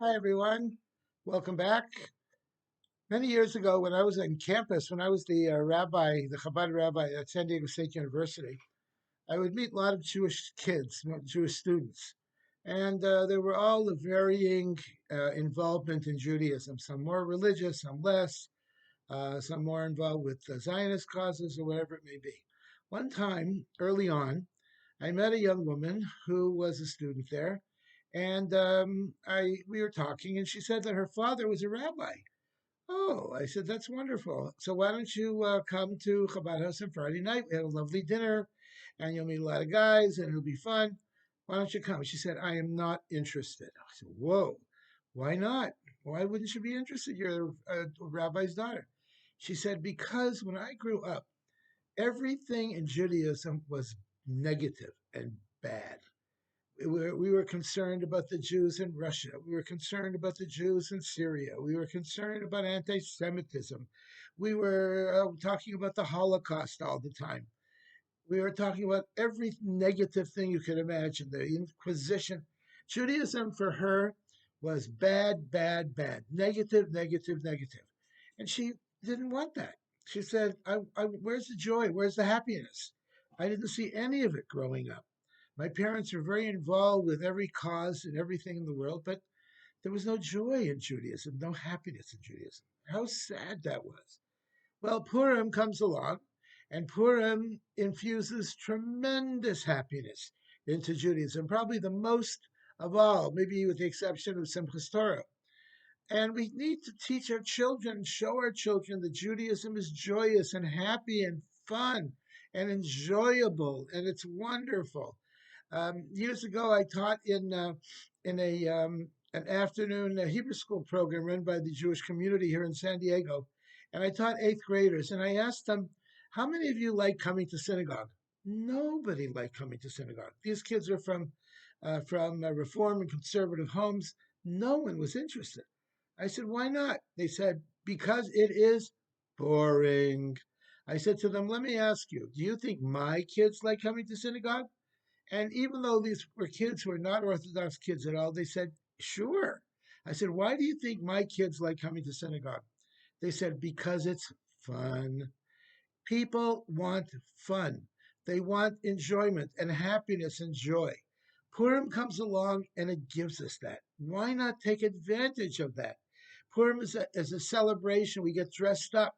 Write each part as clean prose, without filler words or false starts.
Hi, everyone. Welcome back. Many years ago, when I was on campus, when I was the rabbi, the Chabad rabbi at San Diego State University, I would meet a lot of Jewish kids, Jewish students. And they were all of varying involvement in Judaism, some more religious, some less, some more involved with Zionist causes or whatever it may be. One time, early on, I met a young woman who was a student there, and I we were talking, and she said that her father was a rabbi. Oh, I said that's wonderful. So why don't you come to Chabad House on Friday night? We had a lovely dinner, and you'll meet a lot of guys, and it'll be fun. Why don't you come? She said, I am not interested. I said, whoa, why not? Why wouldn't you be interested? You're a rabbi's daughter. She said, because when I grew up, everything in Judaism was negative and bad. We were concerned about the Jews in Russia. We were concerned about the Jews in Syria. We were concerned about anti Semitism. We were talking about the Holocaust all the time. We were talking about every negative thing you could imagine, the Inquisition. Judaism for her was bad, bad, bad, negative, negative, negative. And she didn't want that. She said, where's the joy? Where's the happiness? I didn't see any of it growing up. My parents were very involved with every cause and everything in the world, but there was no joy in Judaism, no happiness in Judaism. How sad that was. Well, Purim comes along, and Purim infuses tremendous happiness into Judaism, probably the most of all, maybe with the exception of Simchas Torah. And we need to teach our children, show our children that Judaism is joyous and happy and fun and enjoyable, and it's wonderful. Years ago, I taught in a an afternoon Hebrew school program run by the Jewish community here in San Diego, and I taught eighth graders. And I asked them, "How many of you like coming to synagogue?" Nobody liked coming to synagogue. These kids are from Reform and conservative homes. No one was interested. I said, "Why not?" They said, "Because it is boring." I said to them, "Let me ask you, do you think my kids like coming to synagogue?" And even though these were kids who were not Orthodox kids at all, they said, sure. I said, why do you think my kids like coming to synagogue? They said, because it's fun. People want fun. They want enjoyment and happiness and joy. Purim comes along and it gives us that. Why not take advantage of that? Purim is a celebration. We get dressed up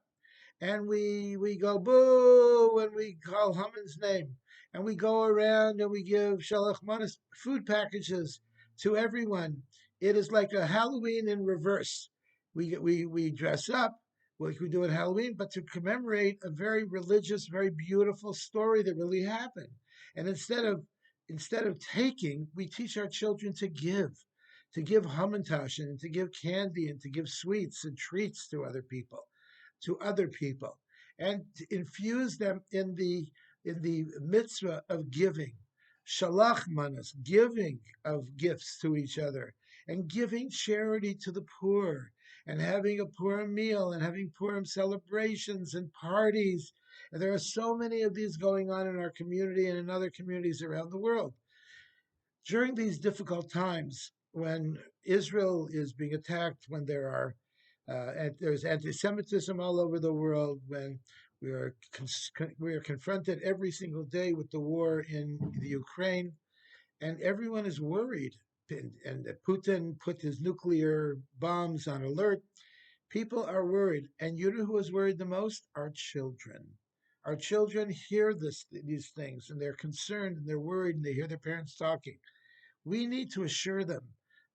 and we go boo and we call Haman's name and we go around and we give shalach manas food packages to everyone. It is like a Halloween in reverse. We dress up like we do at Halloween, but to commemorate a very religious, very beautiful story that really happened. And instead of taking, we teach our children to give hamantash and to give candy and to give sweets and treats to other people, and to infuse them in the mitzvah of giving, shalach manas, giving of gifts to each other, and giving charity to the poor, and having a Purim meal, and having Purim celebrations and parties. And there are so many of these going on in our community and in other communities around the world. During these difficult times, when Israel is being attacked, when there's anti-Semitism all over the world, when we are confronted every single day with the war in the Ukraine, and everyone is worried, and that Putin put his nuclear bombs on alert. People are worried, and you know who is worried the most? Our children. Our children hear these things, and they're concerned, and they're worried, and they hear their parents talking. We need to assure them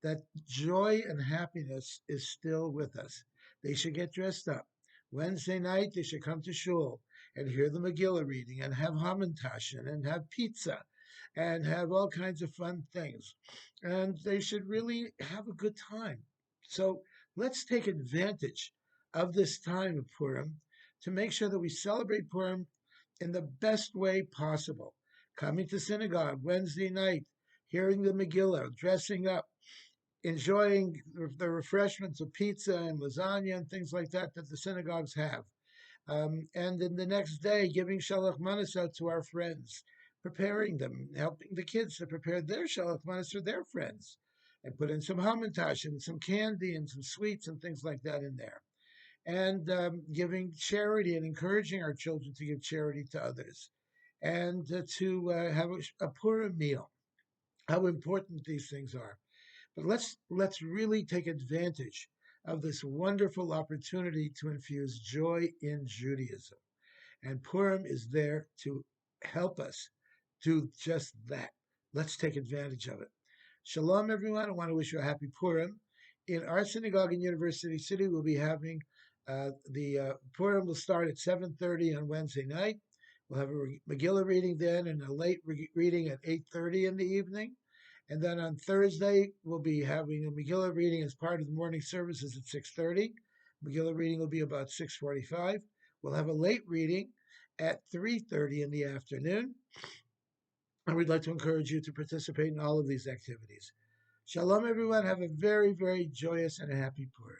that joy and happiness is still with us. They should get dressed up. Wednesday night, they should come to shul and hear the Megillah reading and have hamantaschen and have pizza and have all kinds of fun things. And they should really have a good time. So let's take advantage of this time of Purim to make sure that we celebrate Purim in the best way possible. Coming to synagogue Wednesday night, hearing the Megillah, dressing up, enjoying the refreshments of pizza and lasagna and things like that that the synagogues have. And then the next day, giving shalach manas out to our friends, preparing them, helping the kids to prepare their shalach manas for their friends. and put in some hamantash and some candy and some sweets and things like that in there. And giving charity and encouraging our children to give charity to others, and to have a Purim meal. How important these things are. But let's really take advantage of this wonderful opportunity to infuse joy in Judaism. And Purim is there to help us do just that. Let's take advantage of it. Shalom, everyone. I want to wish you a happy Purim. In our synagogue in University City, we'll be having the Purim will start at 7:30 on Wednesday night. We'll have a Megillah reading then and a late reading at 8:30 in the evening. And then on Thursday, we'll be having a Megillah reading as part of the morning services at 6:30. Megillah reading will be about 6:45. We'll have a late reading at 3:30 in the afternoon. And we'd like to encourage you to participate in all of these activities. Shalom, everyone. Have a very, very joyous and happy Purim.